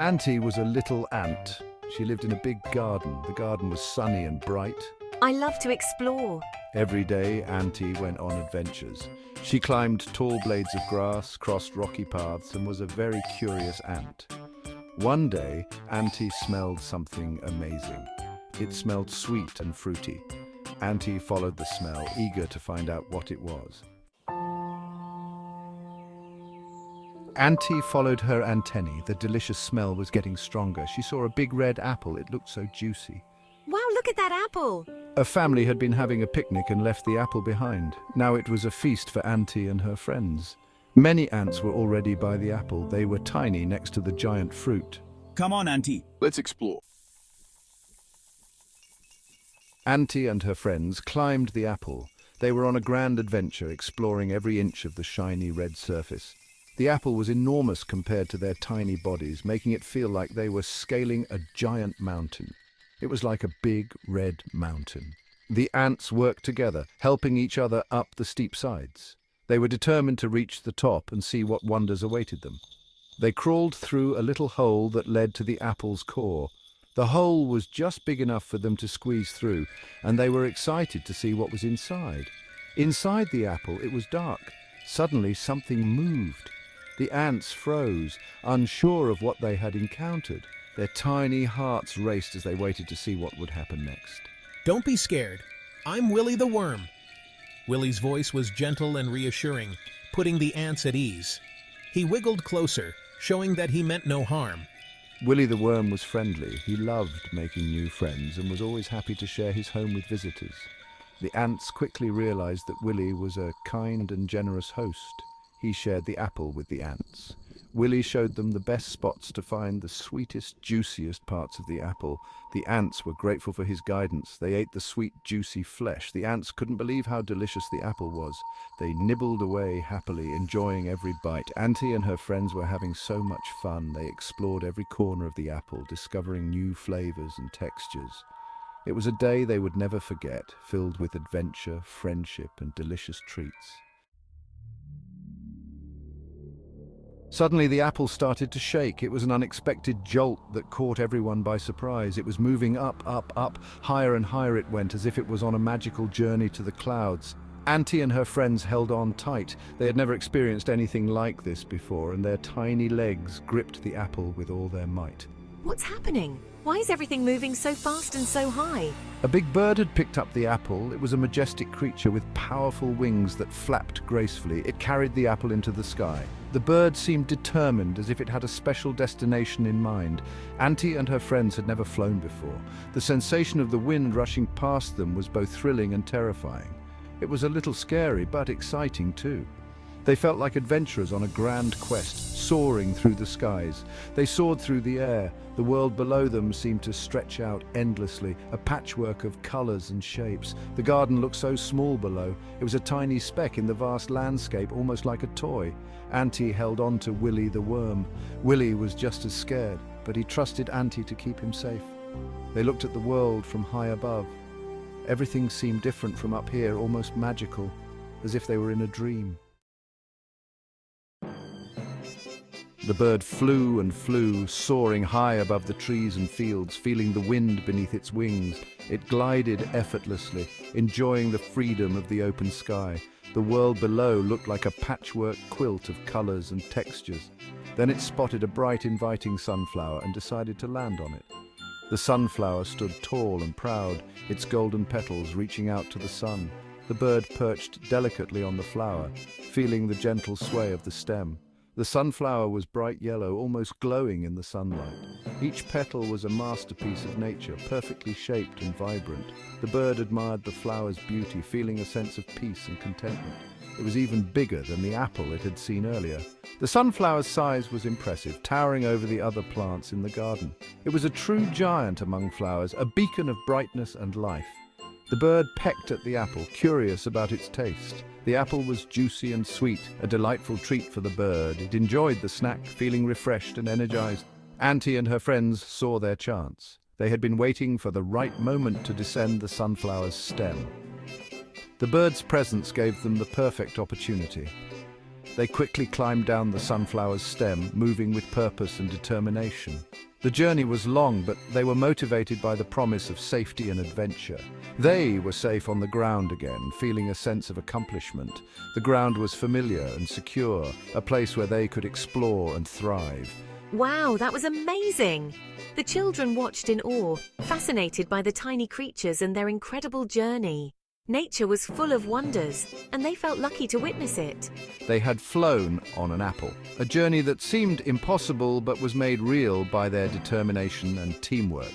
Auntie was a little ant. She lived in a big garden. The garden was sunny and bright. I love to explore. Every day, Auntie went on adventures. She climbed tall blades of grass, crossed rocky paths, and was a very curious ant. One day, Auntie smelled something amazing. It smelled sweet and fruity. Auntie followed the smell, eager to find out what it was. Auntie followed her antennae. The delicious smell was getting stronger. She saw a big red apple. It looked so juicy. Wow, look at that apple. A family had been having a picnic and left the apple behind. Now it was a feast for Auntie and her friends. Many ants were already by the apple. They were tiny next to the giant fruit. Come on, Auntie. Let's explore. Auntie and her friends climbed the apple. They were on a grand adventure, exploring every inch of the shiny red surface. The apple was enormous compared to their tiny bodies, making it feel like they were scaling a giant mountain. It was like a big red mountain. The ants worked together, helping each other up the steep sides. They were determined to reach the top and see what wonders awaited them. They crawled through a little hole that led to the apple's core. The hole was just big enough for them to squeeze through, and they were excited to see what was inside. Inside the apple, it was dark. Suddenly, something moved. The ants froze, unsure of what they had encountered. Their tiny hearts raced as they waited to see what would happen next. Don't be scared. I'm Willy the Worm. Willy's voice was gentle and reassuring, putting the ants at ease. He wiggled closer, showing that he meant no harm. Willy the Worm was friendly. He loved making new friends and was always happy to share his home with visitors. The ants quickly realized that Willy was a kind and generous host. He shared the apple with the ants. Willy showed them the best spots to find the sweetest, juiciest parts of the apple. The ants were grateful for his guidance. They ate the sweet, juicy flesh. The ants couldn't believe how delicious the apple was. They nibbled away happily, enjoying every bite. Auntie and her friends were having so much fun. They explored every corner of the apple, discovering new flavors and textures. It was a day they would never forget, filled with adventure, friendship, and delicious treats. Suddenly the apple started to shake. It was an unexpected jolt that caught everyone by surprise. It was moving up, up, up. Higher and higher it went, as if it was on a magical journey to the clouds. Auntie and her friends held on tight. They had never experienced anything like this before, and their tiny legs gripped the apple with all their might. What's happening? Why is everything moving so fast and so high? A big bird had picked up the apple. It was a majestic creature with powerful wings that flapped gracefully. It carried the apple into the sky. The bird seemed determined, as if it had a special destination in mind. Auntie and her friends had never flown before. The sensation of the wind rushing past them was both thrilling and terrifying. It was a little scary, but exciting too. They felt like adventurers on a grand quest, soaring through the skies. They soared through the air. The world below them seemed to stretch out endlessly, a patchwork of colors and shapes. The garden looked so small below. It was a tiny speck in the vast landscape, almost like a toy. Auntie held on to Willy the Worm. Willy was just as scared, but he trusted Auntie to keep him safe. They looked at the world from high above. Everything seemed different from up here, almost magical, as if they were in a dream. The bird flew and flew, soaring high above the trees and fields, feeling the wind beneath its wings. It glided effortlessly, enjoying the freedom of the open sky. The world below looked like a patchwork quilt of colors and textures. Then it spotted a bright, inviting sunflower and decided to land on it. The sunflower stood tall and proud, its golden petals reaching out to the sun. The bird perched delicately on the flower, feeling the gentle sway of the stem. The sunflower was bright yellow, almost glowing in the sunlight. Each petal was a masterpiece of nature, perfectly shaped and vibrant. The bird admired the flower's beauty, feeling a sense of peace and contentment. It was even bigger than the apple it had seen earlier. The sunflower's size was impressive, towering over the other plants in the garden. It was a true giant among flowers, a beacon of brightness and life. The bird pecked at the apple, curious about its taste. The apple was juicy and sweet, a delightful treat for the bird. It enjoyed the snack, feeling refreshed and energized. Auntie and her friends saw their chance. They had been waiting for the right moment to descend the sunflower's stem. The bird's presence gave them the perfect opportunity. They quickly climbed down the sunflower's stem, moving with purpose and determination. The journey was long, but they were motivated by the promise of safety and adventure. They were safe on the ground again, feeling a sense of accomplishment. The ground was familiar and secure, a place where they could explore and thrive. Wow, that was amazing! The children watched in awe, fascinated by the tiny creatures and their incredible journey. Nature was full of wonders, and they felt lucky to witness it. They had flown on an apple, a journey that seemed impossible but was made real by their determination and teamwork.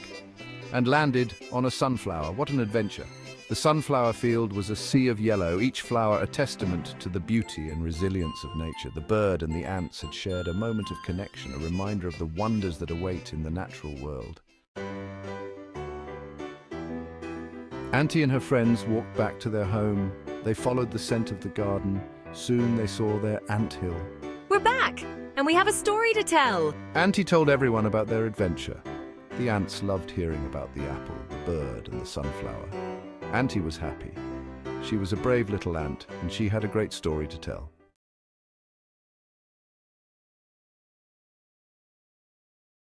And landed on a sunflower. What an adventure! The sunflower field was a sea of yellow, each flower a testament to the beauty and resilience of nature. The bird and the ants had shared a moment of connection, a reminder of the wonders that await in the natural world. Auntie and her friends walked back to their home. They followed the scent of the garden. Soon they saw their anthill. We're back, and we have a story to tell. Auntie told everyone about their adventure. The ants loved hearing about the apple, the bird, and the sunflower. Auntie was happy. She was a brave little ant, and she had a great story to tell.